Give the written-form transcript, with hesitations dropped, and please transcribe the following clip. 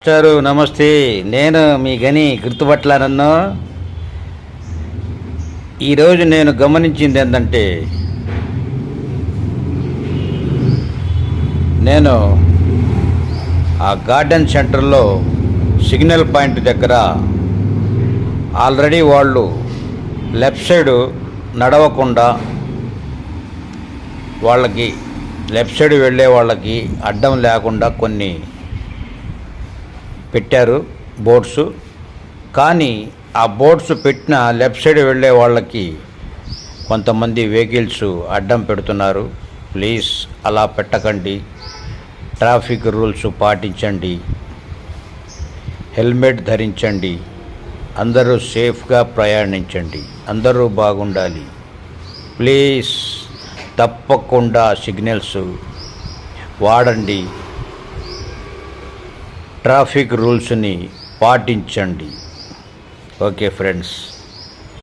Sir నమస్తే. నేను మీ గని గుర్తుపట్ల నన్ను. ఈరోజు నేను గమనించింది ఏంటంటే, నేను ఆ గార్డెన్ సెంటర్లో సిగ్నల్ పాయింట్ దగ్గర ఆల్రెడీ వాళ్ళు లెఫ్ట్ సైడు నడవకుండా వాళ్ళకి లెఫ్ట్ సైడ్ వెళ్ళే వాళ్ళకి అడ్డం లేకుండా కొన్ని పెట్టారు బోర్డ్స్. కానీ ఆ బోర్డ్స్ పెట్టిన లెఫ్ట్ సైడ్ వెళ్ళే వాళ్ళకి కొంతమంది వెహికల్స్ అడ్డం పెడుతున్నారు. ప్లీజ్ అలా పెట్టకండి. ట్రాఫిక్ రూల్స్ పాటించండి, హెల్మెట్ ధరించండి, అందరూ సేఫ్గా ప్రయాణించండి, అందరూ బాగుండాలి. ప్లీజ్ తప్పకుండా సిగ్నల్స్ వాడండి, ట్రాఫిక్ రూల్స్ని పాటించండి. Okay friends.